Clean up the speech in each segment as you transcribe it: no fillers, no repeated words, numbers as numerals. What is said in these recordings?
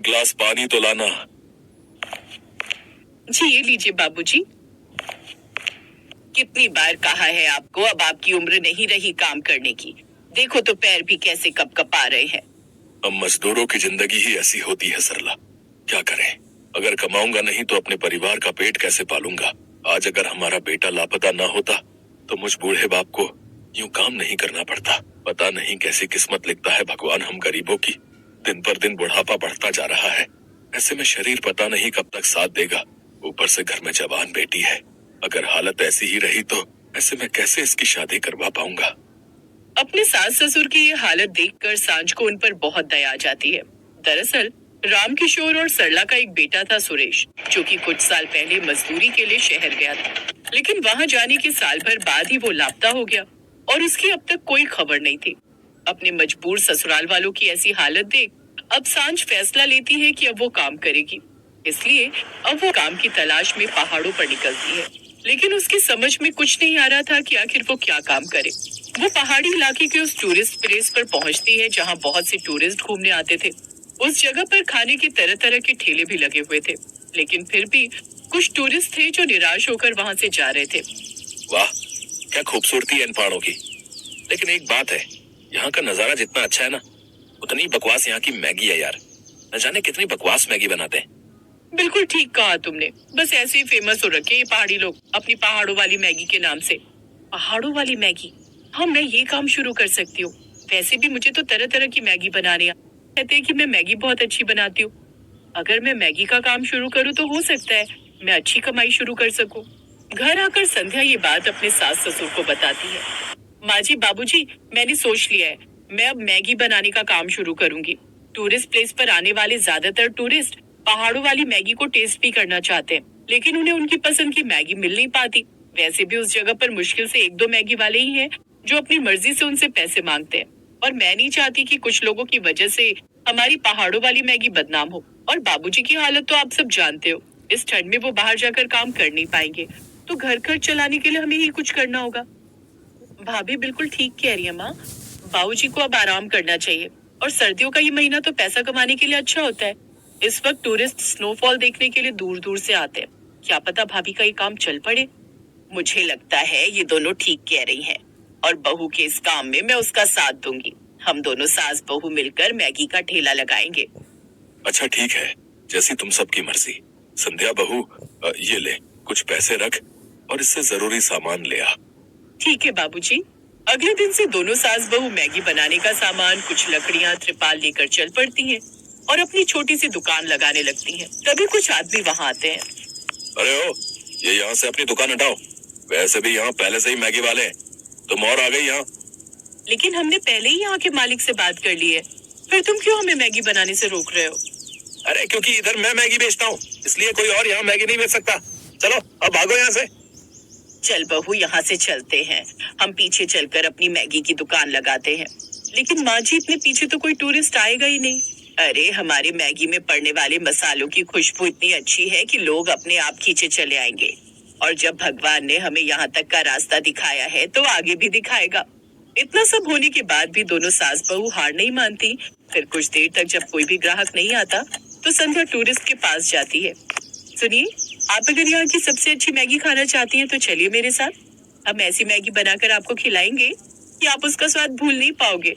गिलास पानी तो लाना। जी ये लीजिए बाबूजी। कितनी बार कहा है आपको, अब आपकी उम्र नहीं रही काम करने की। देखो तो पैर भी कैसे कपकपा रहे हैं। अब मजदूरों की जिंदगी ही ऐसी होती है सरला, क्या करें। अगर कमाऊंगा नहीं तो अपने परिवार का पेट कैसे पालूंगा। आज अगर हमारा बेटा लापता ना होता तो मुझ बूढ़े बाप को यूं काम नहीं करना पड़ता। पता नहीं कैसी किस्मत लिखता है भगवान हम गरीबों की। दिन पर दिन बुढ़ापा बढ़ता जा रहा है। ऐसे में शरीर पता नहीं कब तक साथ देगा। ऊपर से घर में जवान बेटी है। अगर हालत ऐसी ही रही तो ऐसे में कैसे इसकी शादी करवा पाऊंगा। अपने सास ससुर की ये हालत देखकर सांझ को उन पर बहुत दया आ जाती है। दरअसल रामकिशोर और सरला का एक बेटा था सुरेश, जो कि कुछ साल पहले मजदूरी के लिए शहर गया था, लेकिन वहां जाने के साल भर बाद ही वो लापता हो गया और उसकी अब तक कोई खबर नहीं थी। अपने मजबूर ससुराल वालों की ऐसी हालत देख अब सांझ फैसला लेती है कि अब वो काम करेगी। इसलिए अब वो काम की तलाश में पहाड़ों पर निकलती है, लेकिन उसकी समझ में कुछ नहीं आ रहा था कि आखिर वो क्या काम करे। वो पहाड़ी इलाके के उस टूरिस्ट प्लेस पर पहुंचती है जहां बहुत से टूरिस्ट घूमने आते थे। उस जगह पर खाने के तरह तरह के ठेले भी लगे हुए थे, लेकिन फिर भी कुछ टूरिस्ट थे जो निराश होकर वहां से जा रहे थे। वाह, क्या खूबसूरती है इन पहाड़ों की। लेकिन एक बात है, यहाँ का नजारा जितना अच्छा है ना, उतनी बकवास यहाँ की मैगी है यार। न जाने कितनी बकवास मैगी बनाते हैं। बिल्कुल ठीक कहा तुमने। बस ऐसे ही फेमस हो रखे ये पहाड़ी लोग अपनी पहाड़ों वाली मैगी के नाम से। पहाड़ों वाली मैगी, हाँ मैं ये काम शुरू कर सकती हूँ। वैसे भी मुझे तो तरह तरह की मैगी बनाने कहते हैं कि मैं मैगी बहुत अच्छी बनाती हूँ। अगर मैं मैगी का काम शुरू करूँ तो हो सकता है मैं अच्छी कमाई शुरू कर सकूँ। घर आकर संध्या ये बात अपने सास ससुर को बताती है। माँ जी, बाबूजी, मैंने सोच लिया है, मैं अब मैगी बनाने का काम शुरू करूंगी। टूरिस्ट प्लेस पर आने वाले ज्यादातर टूरिस्ट पहाड़ों वाली मैगी को टेस्ट भी करना चाहते हैं, लेकिन उन्हें उनकी पसंद की मैगी मिल नहीं पाती। वैसे भी उस जगह पर मुश्किल से एक दो मैगी वाले ही हैं जो अपनी मर्जी से उनसे पैसे मांगते हैं, और मैं नहीं चाहती कि कुछ लोगों की वजह से हमारी पहाड़ों वाली मैगी बदनाम हो। और बाबूजी की हालत तो आप सब जानते हो, इस ठंड में वो बाहर जाकर काम कर नहीं पाएंगे, तो घर खर्च चलाने के लिए हमें ही कुछ करना होगा। भाभी बिल्कुल ठीक कह रही है माँ। बाबूजी को अब आराम करना चाहिए, और सर्दियों का ये महीना तो पैसा कमाने के लिए अच्छा होता है। इस वक्त टूरिस्ट स्नोफॉल देखने के लिए दूर दूर से आते हैं। क्या पता भाभी का ये काम चल पड़े। मुझे लगता है ये दोनों ठीक कह रही हैं, और बहू के इस काम में मैं उसका साथ दूंगी। हम दोनों सास बहू मिलकर मैगी का ठेला लगाएंगे। अच्छा ठीक है, जैसी तुम सबकी मर्जी। संध्या बहू, ये ले कुछ पैसे रख और इससे जरूरी सामान ले आ। ठीक है बाबूजी। अगले दिन से दोनों सास बहू मैगी बनाने का सामान, कुछ लकड़ियां, त्रिपाल लेकर चल पड़ती हैं और अपनी छोटी सी दुकान लगाने लगती हैं। तभी कुछ आदमी वहां आते हैं। अरे ओ, ये यहाँ से अपनी दुकान हटाओ। वैसे भी यहाँ पहले से ही मैगी वाले हैं, तुम और आ गई यहाँ। लेकिन हमने पहले ही यहाँ के मालिक से बात कर ली है, फिर तुम क्यों हमें मैगी बनाने से रोक रहे हो? अरे क्योंकि इधर मैं मैगी बेचता हूँ, इसलिए कोई और यहाँ मैगी नहीं बेच सकता। चलो अब भागो यहाँ से। चल बहू, यहाँ से चलते हैं। हम पीछे चलकर अपनी मैगी की दुकान लगाते हैं। लेकिन माँ जी, इतने पीछे तो कोई टूरिस्ट आएगा ही नहीं। अरे हमारे मैगी में पड़ने वाले मसालों की खुशबू इतनी अच्छी है कि लोग अपने आप खींचे चले आएंगे, और जब भगवान ने हमें यहाँ तक का रास्ता दिखाया है तो आगे भी दिखाएगा। इतना सब होने के बाद भी दोनों सास बहू हार नहीं मानती। फिर कुछ देर तक जब कोई भी ग्राहक नहीं आता तो संध्या टूरिस्ट के पास जाती है। सुनिए, आप अगर यहाँ की सबसे अच्छी मैगी खाना चाहती हैं तो चलिए मेरे साथ। हम ऐसी मैगी बनाकर आपको खिलाएंगे कि आप उसका स्वाद भूल नहीं पाओगे।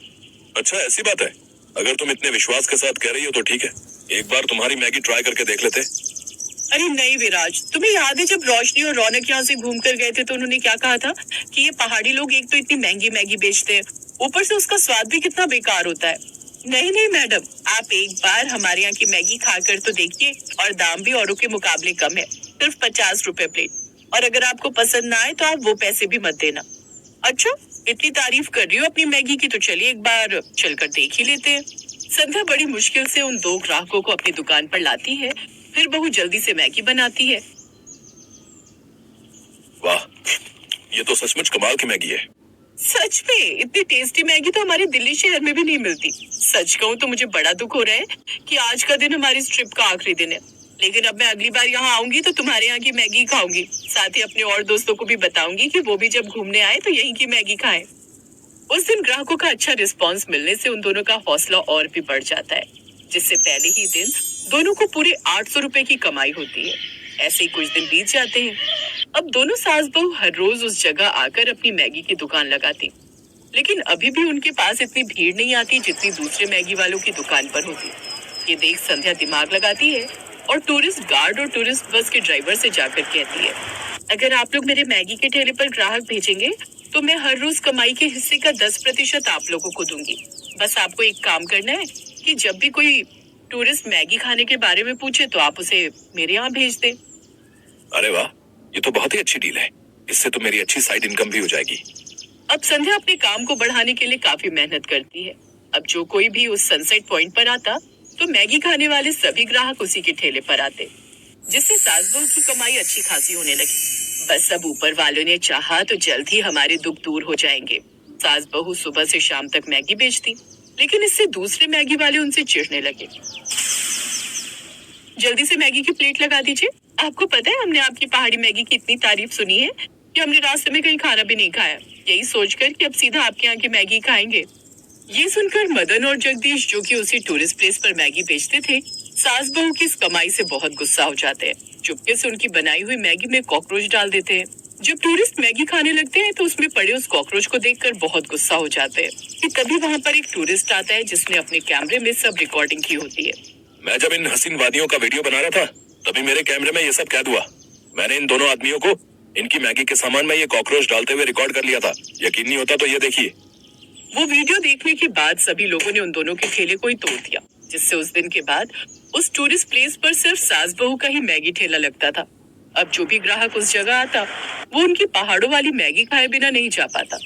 अच्छा ऐसी बात है, अगर तुम इतने विश्वास के साथ कह रही हो तो ठीक है, एक बार तुम्हारी मैगी ट्राई करके देख लेते। अरे नहीं विराज, तुम्हें याद है जब रोशनी और रौनक यहाँ से घूम कर गए थे तो उन्होंने क्या कहा था कि ये पहाड़ी लोग एक तो इतनी महंगी मैगी बेचते हैं, ऊपर से उसका स्वाद भी कितना बेकार होता है। नहीं नहीं मैडम, आप एक बार हमारे यहाँ की मैगी खाकर तो देखिए, और दाम भी औरों के मुकाबले कम है, सिर्फ 50 रुपए प्लेट। और अगर आपको पसंद ना आए तो आप वो पैसे भी मत देना। अच्छा, इतनी तारीफ कर रही हो अपनी मैगी की, तो चलिए एक बार चलकर देख ही लेते हैं। संध्या बड़ी मुश्किल से उन दो ग्राहकों को अपनी दुकान पर लाती है, फिर बहू जल्दी से मैगी बनाती है। वाह, ये तो सचमुच कमाल की मैगी है। सच में इतनी टेस्टी मैगी तो हमारे दिल्ली शहर में भी नहीं मिलती। सच कहूँ तो मुझे बड़ा दुख हो रहा है कि आज का दिन हमारी इस ट्रिप का आखिरी दिन है, लेकिन अब मैं अगली बार यहाँ आऊंगी तो तुम्हारे यहाँ की मैगी खाऊंगी। साथ ही अपने और दोस्तों को भी बताऊंगी कि वो भी जब घूमने आए तो यहीं की मैगी खाएं। उस दिन ग्राहकों का अच्छा रिस्पांस मिलने से उन दोनों का हौसला और भी बढ़ जाता है, जिससे पहले ही दिन दोनों को पूरे 800 रुपए की कमाई होती है। ऐसे ही कुछ दिन बीत जाते हैं। अब दोनों सास बहू हर रोज उस जगह आकर अपनी मैगी की दुकान लगाती, लेकिन अभी भी उनके पास इतनी भीड़ नहीं आती जितनी दूसरे मैगी वालों की दुकान पर होती। ये देख संध्या दिमाग लगाती है और टूरिस्ट गार्ड और टूरिस्ट बस के ड्राइवर से जाकर कहती है, अगर आप लोग मेरे मैगी के ठेले पर ग्राहक भेजेंगे तो मैं हर रोज कमाई के हिस्से का 10% आप लोगों को दूंगी। बस आपको एक काम करना है कि जब भी कोई टूरिस्ट मैगी खाने के बारे में पूछे तो आप उसे मेरे यहाँ भेज दें। अरे वाह, ये तो बहुत ही अच्छी डील है। इससे तो मेरी अच्छी साइड इनकम भी हो जाएगी। अब संध्या अपने काम को बढ़ाने के लिए काफी मेहनत करती है। अब जो कोई भी उस सनसेट पॉइंट पर आता तो मैगी खाने वाले सभी ग्राहक उसी के ठेले पर आते, जिससे सास बहू की कमाई अच्छी खासी होने लगी। बस अब ऊपर वालों ने चाहा तो जल्द ही हमारे दुख दूर हो जाएंगे। सास बहू सुबह से शाम तक मैगी बेचती, लेकिन इससे दूसरे मैगी वाले उनसे चिढ़ने लगे। जल्दी से मैगी की प्लेट लगा दीजिए। आपको पता है हमने आपकी पहाड़ी मैगी की इतनी तारीफ सुनी है कि हमने रास्ते में कहीं खाना भी नहीं खाया, यही सोचकर कि अब सीधा आपके यहाँ की मैगी खाएंगे। ये सुनकर मदन और जगदीश, जो कि उसी टूरिस्ट प्लेस पर मैगी बेचते थे, सास बहू की इस कमाई से बहुत गुस्सा हो जाते हैं। चुपके से उनकी बनाई हुई मैगी में कॉकरोच डाल देते हैं। जब टूरिस्ट मैगी खाने लगते हैं तो उसमें पड़े उस कॉकरोच को देखकर बहुत गुस्सा हो जाते हैं कि तभी वहाँ पर एक टूरिस्ट आता है जिसने अपने कैमरे में सब रिकॉर्डिंग की होती है। मैं जब इन हसीन वादियों का वीडियो बना रहा था तभी मेरे कैमरे में ये सब कैद हुआ। मैंने इन दोनों आदमियों को इनकी मैगी के सामान में ये कॉकरोच डालते हुए रिकॉर्ड कर लिया था। यकीन नहीं होता तो ये देखिए। वो वीडियो देखने के बाद सभी लोगों ने उन दोनों के ठेले को ही तोड़ दिया, जिससे उस दिन के बाद उस टूरिस्ट प्लेस पर सिर्फ सास बहू का ही मैगी ठेला लगता था। अब जो भी ग्राहक उस जगह आता वो उनकी पहाड़ों वाली मैगी खाए बिना नहीं जा पाता।